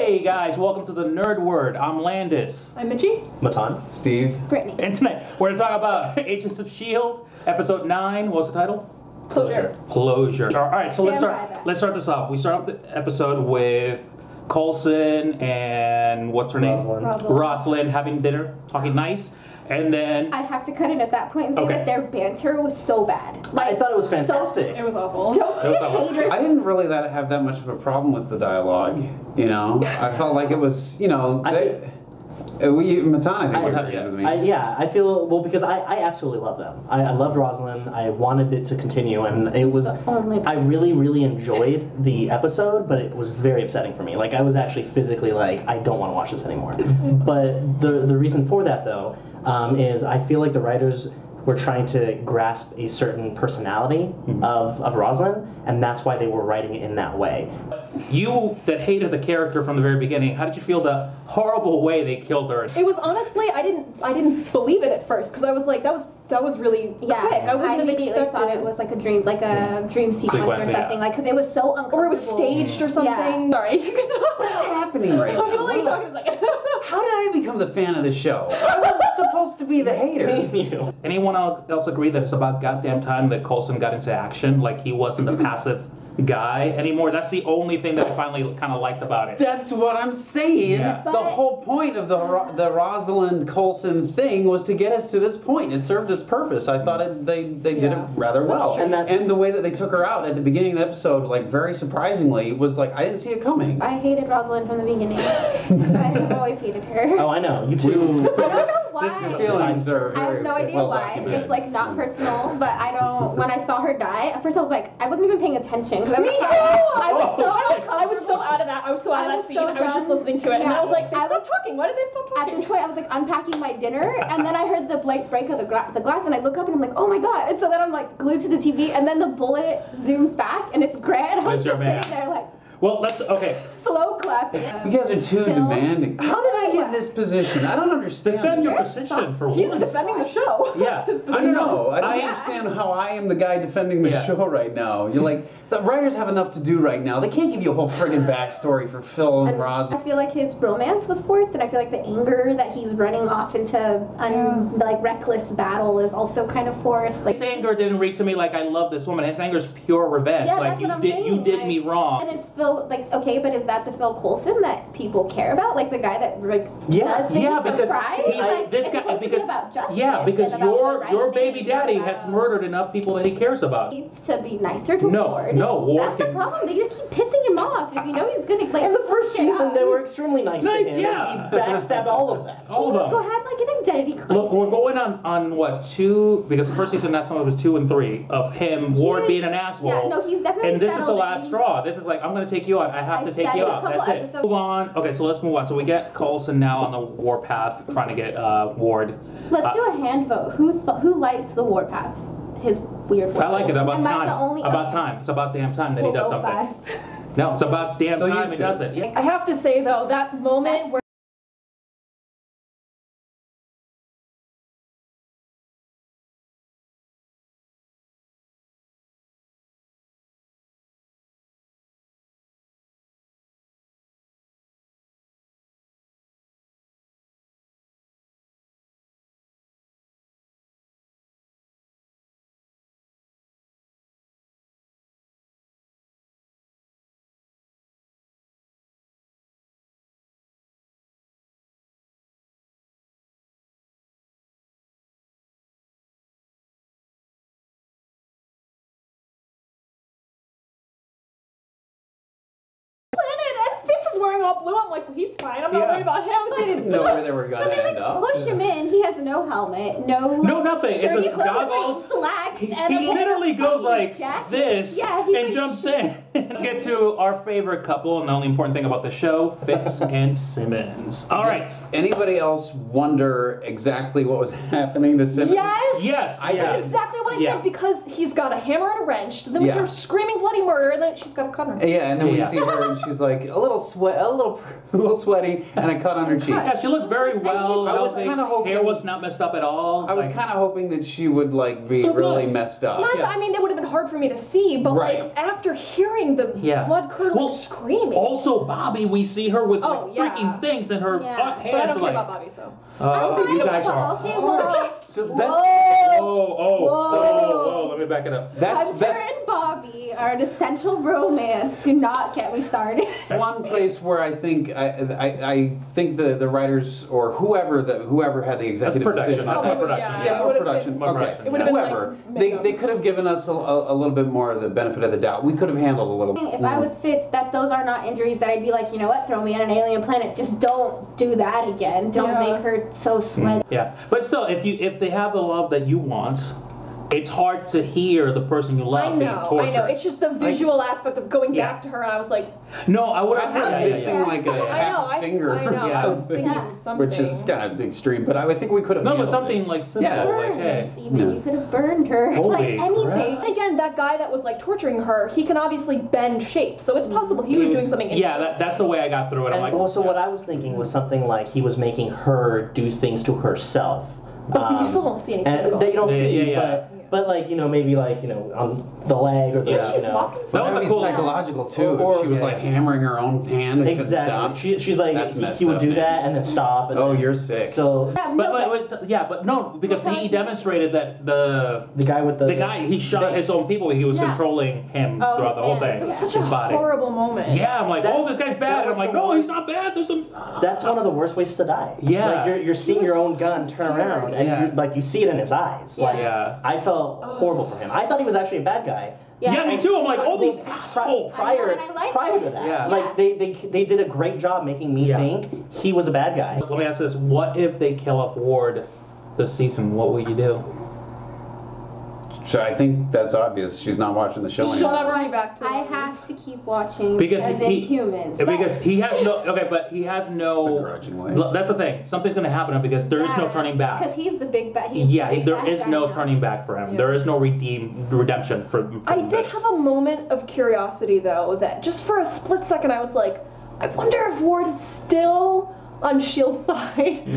Hey guys, welcome to the Nerd Word. I'm Landis. I'm Mitchie. Matan. Steve. Brittany. And tonight we're going to talk about Agents of S.H.I.E.L.D. Episode 9. What's the title? Closure. Closure. All right, so let's Stand start this off. We start off the episode with Coulson and what's her name? Rosalind having dinner, talking nice. And then I have to cut in at that point and say that their banter was so bad. Like, I thought it was fantastic. It was awful. Don't be a hater. I didn't really have that much of a problem with the dialogue. You know, I felt like it was, you know, Matan, I think, agrees with me. I feel, well, because I absolutely love them. I loved Rosalind. I wanted it to continue, and it was, I really, really enjoyed the episode, but it was very upsetting for me. Like, I was actually physically like, I don't want to watch this anymore. But the reason for that, though, is I feel like the writers were trying to grasp a certain personality of Rosalind, and that's why they were writing it in that way. you that hated the character from the very beginning, how did you feel the horrible way they killed her? It was honestly, I didn't believe it at first because I was like, that was really quick. I immediately thought it was like a dream, sequence or something, like because it was so uncomfortable. Or it was staged or something. Yeah. Sorry. What's happening right now? I'm gonna let you talk in a second. How did I become the fan of the show? I was supposed to be the hater. You. Anyone else agree that it's about goddamn time that Coulson got into action? Like he wasn't the passive guy anymore? That's the only thing that I finally kind of liked about it. That's what I'm saying. Yeah. The whole point of the Rosalind Coulson thing was to get us to this point. It served its purpose. I thought they did it rather well. And the way that they took her out at the beginning of the episode, like very surprisingly, was like, I didn't see it coming. I hated Rosalind from the beginning. I've always hated her. Oh, I know. You too. I don't know why. The feelings are I have no idea well why. documented. It's like not personal, but I don't. When I saw her die, at first I was like, I wasn't even paying attention. Me too! I was so out of that. I was so out of that scene. So I was just listening to it, and I was like, they stopped talking. Why did they stop talking? At this point, I was like unpacking my dinner, and then I heard the break of the glass, and I look up and I'm like, oh my god! And so then I'm like glued to the TV, and then the bullet zooms back, and it's Grant, and I was just sitting there like. Well, okay. Slow clapping. You guys are too demanding. How did I get in this position? I don't understand. Defend your position for He's once. defending the show. Yeah. I know. I don't understand how I am the guy defending the show right now. You're like, the writers have enough to do right now. They can't give you a whole friggin' backstory for Phil and Roz. I feel like his romance was forced, and I feel like the anger that he's running off into reckless battle is also kind of forced. Like, his anger didn't reach to me like I love this woman. His anger is pure revenge. Yeah, like that's what I'm saying. You did me wrong. And it's Phil, like, okay, but is that the Phil Coulson that people care about? Like the guy that does things for because pride? this guy supposed to be about justice. because and about your baby thing, daddy has murdered enough people that he cares about. He needs to be nicer to Ward. No, Ward. That's the problem. They just keep pissing him off. If you know he's gonna like. In the first season, they were extremely nice to him. Yeah. He backstabbed all of them. All of them. Go have like an identity crisis. Look, we're going on what, 2? Because the first season, that's was 2 and 3 of him, Ward being an asshole. Yeah, no, he's definitely. And this is the last straw. This is like, I'm gonna take you out. I have to take you out. That's it. Move on. Okay, so let's move on. So we get Coulson now on the warpath, trying to get Ward. Let's do a hand vote. Who liked the warpath? His weird. I like it. About time. About time. It's about damn time that he does something. 5. No, it's about damn time he does it. Yeah. I have to say though, that moment where wearing all blue, I'm like, well, he's fine. I'm not worried about him. They didn't know where they were going to end up. Push him in. He has no helmet, no nothing. It's just goggles. Slacks, He and literally goes like this and like, jumps in. Let's get to our favorite couple and the only important thing about the show, Fitz and Simmons. All right. Anybody else wonder exactly what was happening to Simmons? Yes. Yes. That's exactly what I said, because he's got a hammer and a wrench, then we hear screaming bloody murder, and then she's got a cutter. Yeah, and then we see her and she's like a little a little sweaty, and a cut on her cheek. Yeah, she looked very well. I was kind of hoping hair was not messed up at all. I was kind of hoping that she would like be really messed up. Not that, I mean, it would have been hard for me to see, but like after hearing the blood curdling screaming. Also, Bobby, we see her with like freaking things in her hands. But I don't care about Bobby, so. You guys are. Okay, whoa. So that's. Whoa, let me back it up. Hunter and Bobby are an essential romance. Do not get me started. One place where I think I think the writers or whoever had the executive decision. More production. Okay. Whoever they could have given us a little bit more of the benefit of the doubt. We could have handled a little. If I was Fitz, that those are not injuries that I'd be like, you know what, throw me on an alien planet. Just don't do that again. Don't make her so sweaty. Yeah, but still, if they have the love that you want, it's hard to hear the person you love being tortured. I know. It's just the visual aspect of going back to her, and I was like, no, I would have missing like a half finger or something, which is kind of extreme. But I would think we could have. No, but something like simple, like hey, you could have burned her, like anything. Again, that guy that was like torturing her, he can obviously bend shapes, so it's possible he was doing something. Yeah, that's the way I got through it. I'm like, also, what I was thinking was something like he was making her do things to herself. But you still don't see anything. They don't see, but like, you know, maybe like, you know, on the leg or the, she's walking. That was cool. Psychological too. Or she was like hammering her own hand and couldn't stop. She's like, he would do that and then stop. And you're sick. So, but no, because he demonstrated that the guy with the guy he shot his own people. He was controlling him throughout the whole thing. It was such a horrible moment. Yeah, I'm like, this guy's bad. And I'm like, no, he's not bad. There's some. That's one of the worst ways to die. Yeah, like you're seeing your own gun turn around, and like you see it in his eyes. Like I felt horrible for him. I thought he was actually a bad guy. Yeah, me too. I'm like, these assholes. Prior to that, like they did a great job making me think he was a bad guy. Let me ask this: what if they kill off Ward this season? What would you do? So I think that's obvious. She's not watching the show anymore. She'll never be back to I have to keep watching because as in humans. Because he has no. Okay, but he has no. Begrudgingly. That's the thing. Something's going to happen because there is no turning back. Because he's the big bad. There is no turning back for him. There is no redemption for I did have a moment of curiosity though, that just for a split second I was like, I wonder if Ward is still on S.H.I.E.L.D.'s side.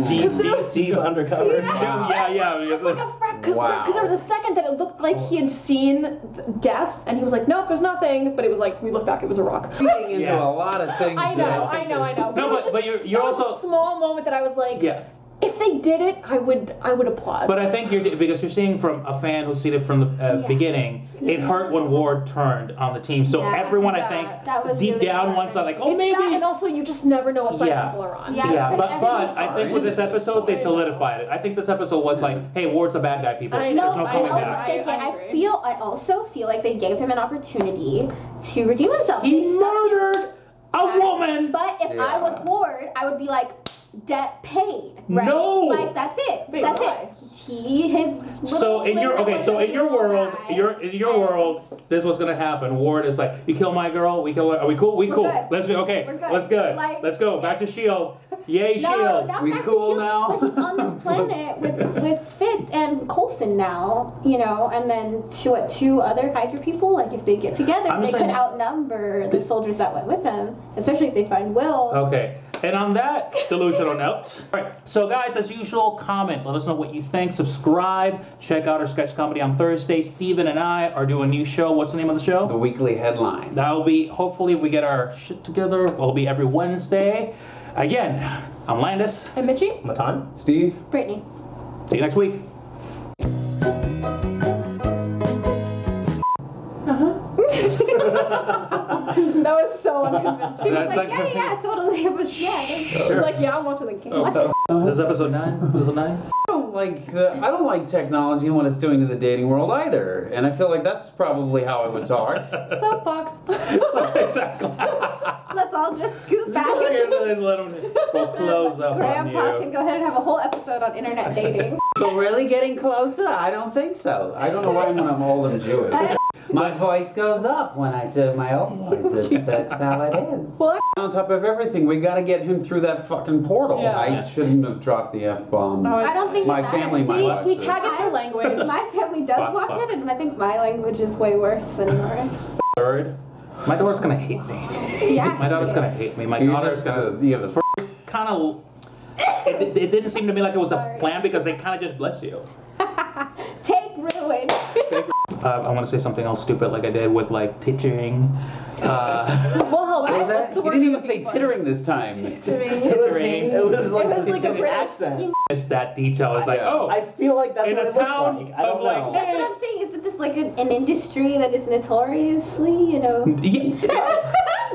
He's just deep undercover. Yeah. Just like a because there was a second that it looked like he had seen death, and he was like, nope, there's nothing. But it was like, we looked back, it was a rock. Getting into a lot of things. I know. No, but you're also a small moment that I was like, if they did it, I would applaud. But I think because you're seeing from a fan who's seen it from the beginning, it hurt when Ward turned on the team. So everyone, I think, deep down wants to like, maybe. That, and also, you just never know what side people are on. But I think with this episode, they solidified it. I think this episode was like, hey, Ward's a bad guy, people. There's no coming back. I also feel like they gave him an opportunity to redeem himself. He murdered a woman. But if I was Ward, I would be like, debt paid, right? No, like that's it. That's it. So in your world, this was gonna happen. Ward is like, you kill my girl, we kill her. Are we cool? We cool. Let's be okay. Let's good. Let's go back to S.H.I.E.L.D. Yay, S.H.I.E.L.D. We cool now. But he's on this planet with Fitz and Coulson now, you know, and then two other Hydra people. Like if they get together, they could outnumber the soldiers that went with them, especially if they find Will. Okay. And on that delusional note, all right, so guys, as usual, comment. Let us know what you think. Subscribe. Check out our sketch comedy on Thursday. Steven and I are doing a new show. What's the name of the show? The Weekly Headline. That will be, hopefully, we get our shit together. It'll be every Wednesday. Again, I'm Landis. I'm Mitchie. Matan. Steve. Brittany. See you next week. That was so unconvincing. She was like, yeah, totally. It was, She's like, I'm watching the game. This is episode 9? Episode 9? I don't like technology and what it's doing to the dating world either. And I feel like that's probably how I would talk. Soapbox. Exactly. Let's all just scoot back and let them close up. Grandpa can go ahead and have a whole episode on internet dating. But really getting closer? I don't think so. I don't know why when I'm old and Jewish. My voice goes up when I do my old voice. That's how it is. Well, on top of everything, we got to get him through that fucking portal. Yeah. I shouldn't have dropped the F-bomb. I don't think my family might watch we this. tag it for language. My family does watch it, and I think my language is way worse than yours. Third, My daughter's gonna hate me. Yeah. My daughter's gonna hate me. My You're daughter's just gonna. you have the Kind of. It didn't seem to me like it was a plan because they kind of just bless you. Take ruin. I want to say something else stupid like I did with like teaching. Well, What was what's that? the You word didn't you're even say looking for? tittering this time. Tittering. It was like a it's an British accent. It's that detail. I was like, Yeah. oh, I feel like that's in what a it looks town like. I don't of like, know. That's what I'm saying. Isn't this like an industry that is notoriously, you know? yeah.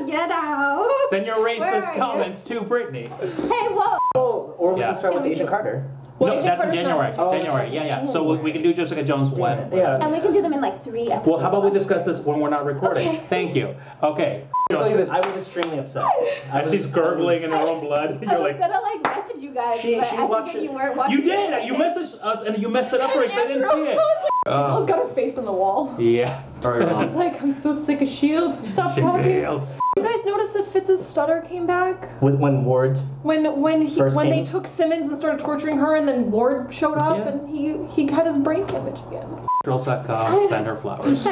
You know. Send your Where racist are you? comments to Brittany. Hey, whoa. Or we Yeah. can start with Can we Agent do- Carter. Well, No, Agent that's in Carter's January. not- January, yeah. So we can do Jessica Jones when. Yeah. And we can do them in like 3 episodes. Well, how about we discuss this when we're not recording? Okay. Thank you. Okay. I'll tell you this, I was extremely upset. As she's gurgling in her own blood, I you're was like, gonna like message you guys, She but I watched figured it. you weren't watching. you did. it. You messaged us and you messed it up for us. I didn't see it. Mel's got her face on the wall. Yeah. Sorry, I Mom. was like, I'm so sick of S.H.I.E.L.D. Stop talking. Chanel. You guys notice that Fitz's stutter came back? When Ward. When First they came? took Simmons and started torturing her, and then Ward showed up, Yeah. and he had his brain damage again. Girls.com, send her flowers.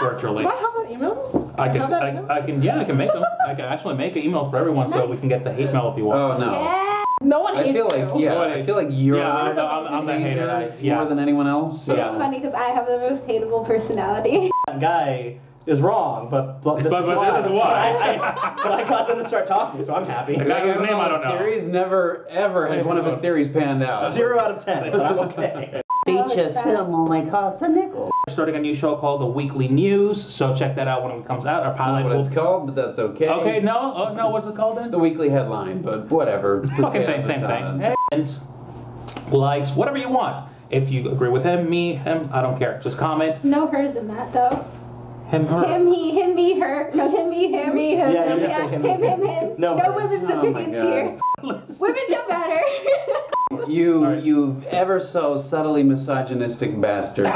Virtually. Do I have that email? I can, have that email? I can, yeah, I can make them. I can actually make emails for everyone so we can get the hate mail if you want. Oh no. Yeah. No one hates I feel like you. I feel like you're Yeah, I'm the hater. more than anyone else. It's Yeah. funny because I have the most hateable personality. That guy is wrong, but this But is this why. is why. But I got them to start talking, so I'm happy. The guy whose name I don't know. Theories never ever has one of his theories panned out. 0 out of 10, but I'm okay. Feature film only costs a nickel. We're starting a new show called The Weekly News, so check that out when it comes out. Our That's not pilot what it's will... called, but that's okay. Okay, no? Oh, no, what's it called then? The weekly headline, but whatever. Fucking thing, same thing. Hey, and likes, whatever you want. If you agree with him, me, him, I don't care. Just comment. No hers in that though. Him, her. Him, he, him, me, her. No, him, me, him. Me, him. Yeah, you did Yeah, say him. him. No, No hers. women's Oh my opinions God. here. Women know better. You Alright. you ever so subtly misogynistic bastard.